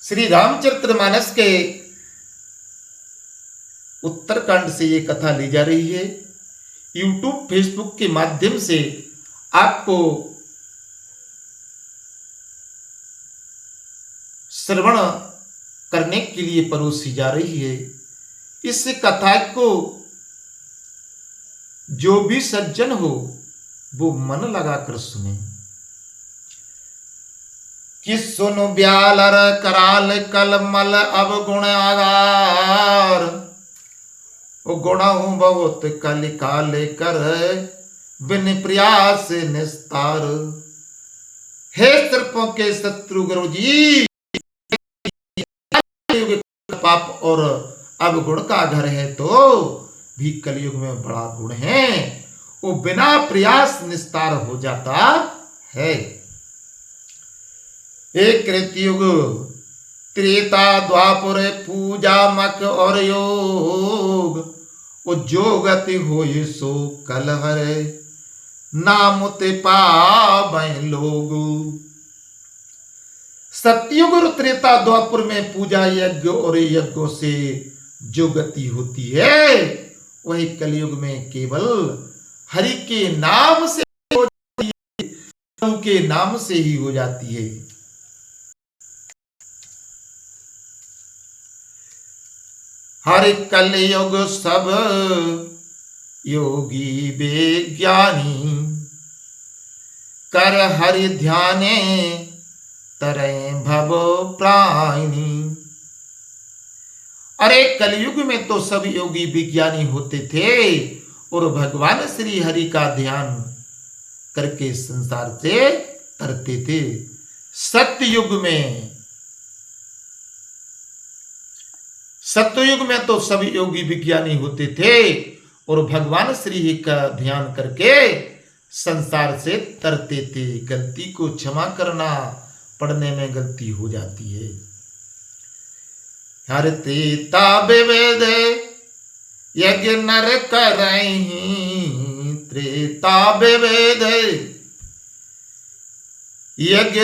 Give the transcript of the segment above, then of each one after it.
श्री रामचरितमानस के उत्तरकांड से ये कथा ली जा रही है। यूट्यूब फेसबुक के माध्यम से आपको श्रवण करने के लिए परोसी जा रही है। इस कथा को जो भी सज्जन हो वो मन लगाकर सुने। कि सुन ब्यालर कराल कलमल अब गुण आगार, गुणहु बहुत कलिकाल कर बिन प्रयास निस्तार। हे सर्पों के शत्रु गुरु जी, पाप और अवगुण का घर है तो भी कलयुग में बड़ा गुण है, वो बिना प्रयास निस्तार हो जाता है। एक कृतयुग त्रेता द्वापर पूजा मक और योग, वो जो गति हो सो कल हरे नाम ते पावै लोग। सतयुग और त्रेता द्वापर में पूजा यज्ञ और यज्ञों से जो गति होती है वही कलयुग में केवल हरि के नाम से हो जाती है, प्रभु के नाम से ही हो जाती है। हरि कलयुग सब योगी विज्ञानी, कर हरि ध्याने तरय भव प्राणी। अरे कलयुग में तो सब योगी विज्ञानी होते थे और भगवान श्री हरि का ध्यान करके संसार से तरते थे। सत्ययुग में तो सब योगी विज्ञानी होते थे और भगवान श्री हरि का ध्यान करके संसार से तरते थे। गलती को क्षमा करना, पढ़ने में गलती हो जाती है। हर त्रेता विवेद यज्ञ नर करहि, त्रेता विवेद यज्ञ,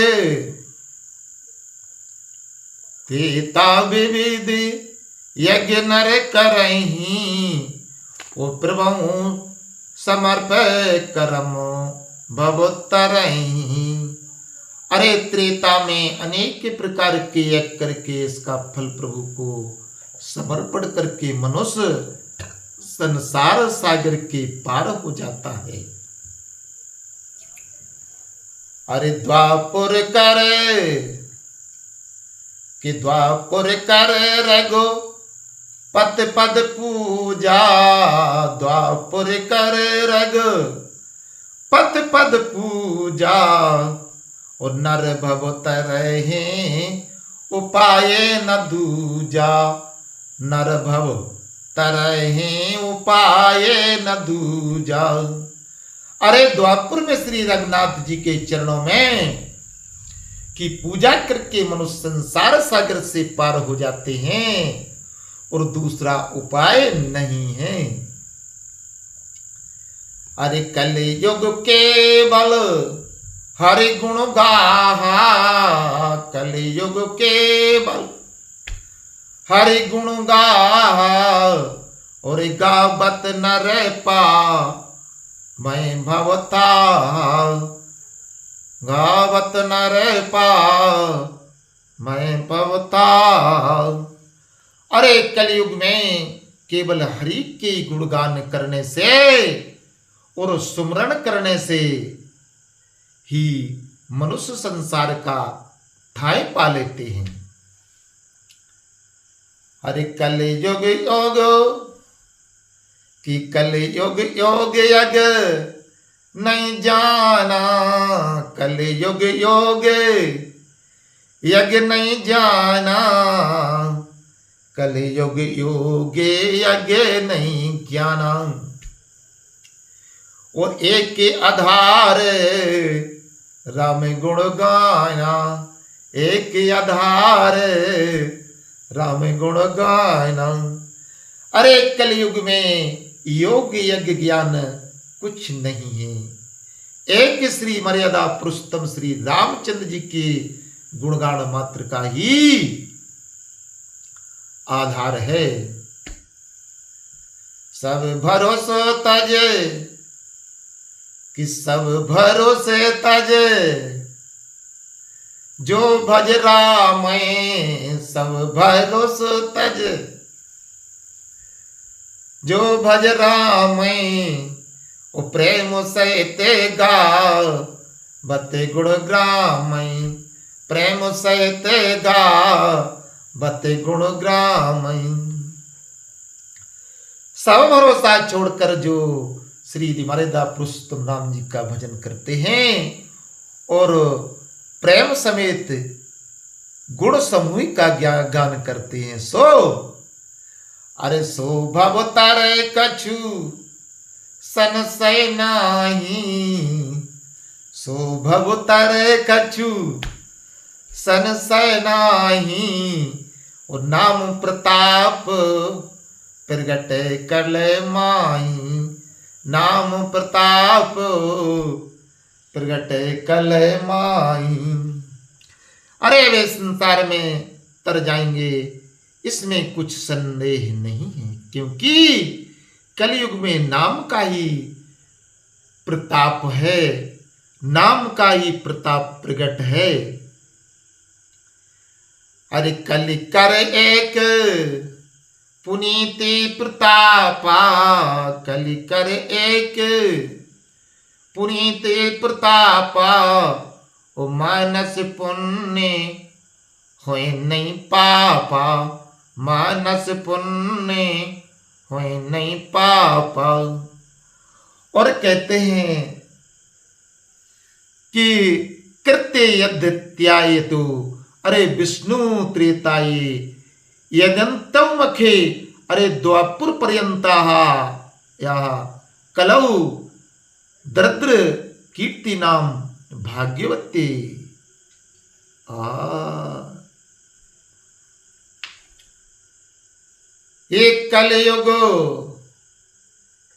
त्रेता विविध यज्ञ नर करहि, ओ प्रभु समर्प करम भव तरहि। अरे त्रेता में अनेक प्रकार के यज्ञ करके इसका फल प्रभु को समर्पण करके मनुष्य संसार सागर के पार हो जाता है। अरे द्वापर करे कि द्वापर करे रघु पत पद पूजा, द्वापर करे रघु पत पद पूजा, और नर भव तरहि उपाय न दूजा, नर भव तरहि उपाय न दूजा। अरे द्वापर में श्री रघुनाथ जी के चरणों में की पूजा करके मनुष्य संसार सागर से पार हो जाते हैं और दूसरा उपाय नहीं है। अरे कलयुग केवल हरि गुण गाहा, कलयुग केवल हरि गुण गाहा, और गावत नर पा मैं भवता, गावत नर पा मैं भवता। अरे कलयुग में केवल हरि के गुणगान करने से और सुमरण करने से ही मनुष्य संसार का ठाई पा लेते हैं। अरे कलयुग योग कि कलयुग योग यज्ञ नहीं जाना, कलयुग योग यज्ञ नहीं जाना, कलयुग योग यज्ञ नहीं ज्ञाना। और एक के आधार राम गुण गाना, एक के आधार राम गुण गाना। अरे कलयुग में योग यज्ञ ज्ञान कुछ नहीं है, एक श्री मर्यादा पुरुषोत्तम श्री रामचंद्र जी के गुणगान मात्र का ही आधार है। सब भरोसो तजे कि सब भरोसे तजे, जो भज राम सब भरोसो तज, जो भज राम ओ प्रेम सहते गा बते गुण ग्राम, प्रेम सहते गा बते गुण ग्राम। सब भरोसा छोड़कर जो श्री मर्यादा पुरुषोत्तम राम जी का भजन करते हैं और प्रेम समेत गुण समूह का गान करते हैं, सो अरे सो भव तारे कछु संशय नाही, सो भव तारे कछु संशय नाही, और नाम प्रताप प्रगटे कले माही, नाम प्रताप प्रगटे कले माही। अरे वे संसार में तर जाएंगे, इसमें कुछ संदेह नहीं है, क्योंकि कलयुग में नाम का ही प्रताप है, नाम का ही प्रताप प्रकट है। अरे कलि कर एक पुनीति प्रतापा, कलि कर एक पुनीति प्रतापा, ओ मानस पुण्य होए नहीं पापा, मानस पुण्य होए नहीं पापा। और कहते हैं कि कृत्य यद्यत्याय तो, अरे विष्णु त्रेताये यदंतम मखे, अरे द्वापुर पर्यंता या कलौ दरिद्र कीर्ति नाम भाग्यवती। ये कलयुग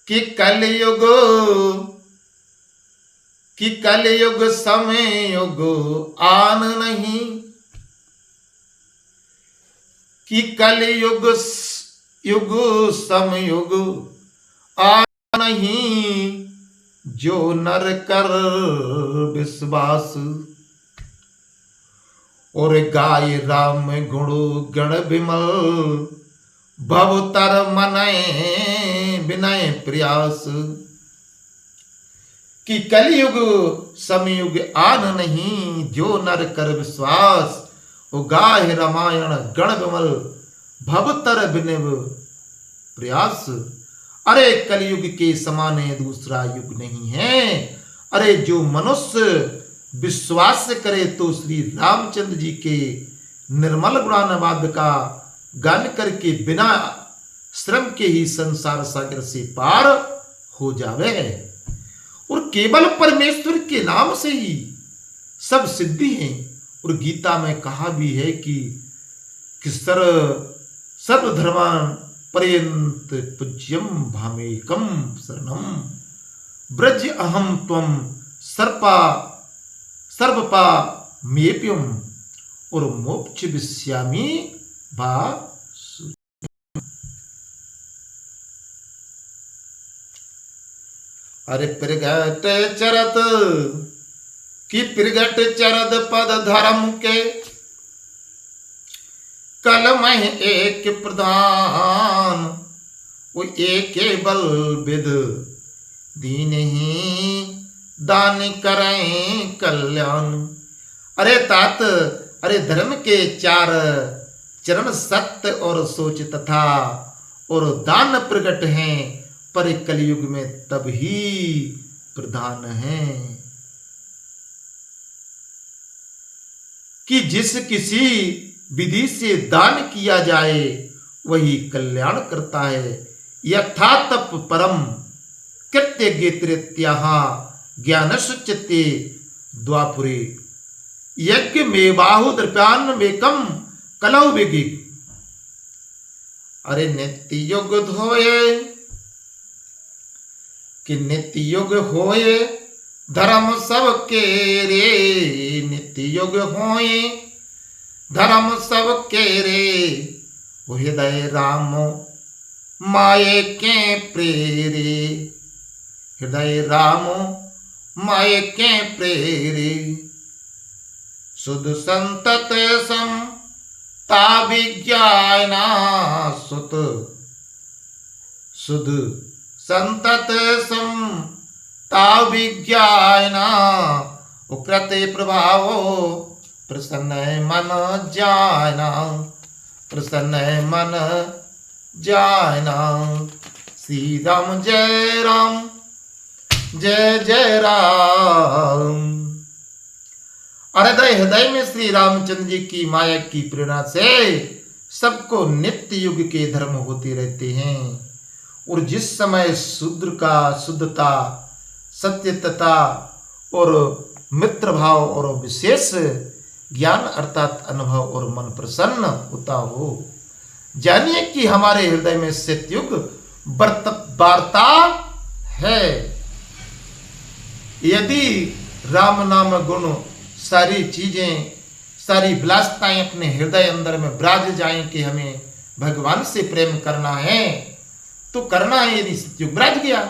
कि कलयुग कि कलयुग समय युग आन नहीं, कि कलयुग युग समय युग आन नहीं, जो नर कर विश्वास, और गाय राम गुण गण विमल, भवतर मनय विनय प्रयास। कि कलयुग समयुग आन नहीं, जो नर कर विश्वास, ओ गाय रामायण गण विमल, भवतर विनय प्रयास। अरे कलयुग के समान दूसरा युग नहीं है। अरे जो मनुष्य विश्वास करे तो श्री रामचंद्र जी के निर्मल गुणानुवाद का गान करके बिना श्रम के ही संसार सागर से पार हो जावे, और केवल परमेश्वर के नाम से ही सब सिद्धि है। और गीता में कहा भी है कि सर्वधर्मान् पर्यंत पूज्यम भामेकम शरणम ब्रज अहम त्वम सर्वपा मेप्यम, और मोक्ष विस्यामि भा। अरे प्रगट चरत कि प्रगट चरद पद धर्म के, कल मह एक प्रधान, वो एक बल विद दीन ही दान करें कल्याण। अरे तात, अरे धर्म के चार चरण सत्य और सोच तथा और दान प्रकट हैं, पर कलयुग में तब ही प्रधान है कि जिस किसी विधि से दान किया जाए वही कल्याण करता है। यथा तप परम कृत्य गेत्रित्याह ज्ञान सुचिते द्वापुरे, यज्ञ में बाहु द्रव्यान्वेकम कलौ विगी। अरे नित्य युग धोए कि नित्य युग होए धर्म सबके रे, नित्य युग होए धर्म सबके रे, वो हृदय राम माये के प्रेरे, हृदय राम माये के प्रेरे, सुध संतत सम ता विज्ञाना सुत, सुध संतत सम ता विज्ञाना, उक्रते प्रभावो प्रसन्न मन जायना, प्रसन्न मन जायना। श्री राम जय राम, जय जय राम। हृदय हृदय में श्री रामचंद्र जी की माया की प्रेरणा से सबको नित्य युग के धर्म होते रहते हैं। और जिस समय शूद्र का शुद्धता, सत्यता और मित्र भाव और विशेष ज्ञान अर्थात अनुभव और मन प्रसन्न होता हो, जानिए कि हमारे हृदय में सतयुग वार्ता है। यदि राम नाम गुण सारी चीजें, सारी विलासताएं अपने हृदय अंदर में विराज जाएं कि हमें भगवान से प्रेम करना है, तो करना है। यदि सतयुग विराज गया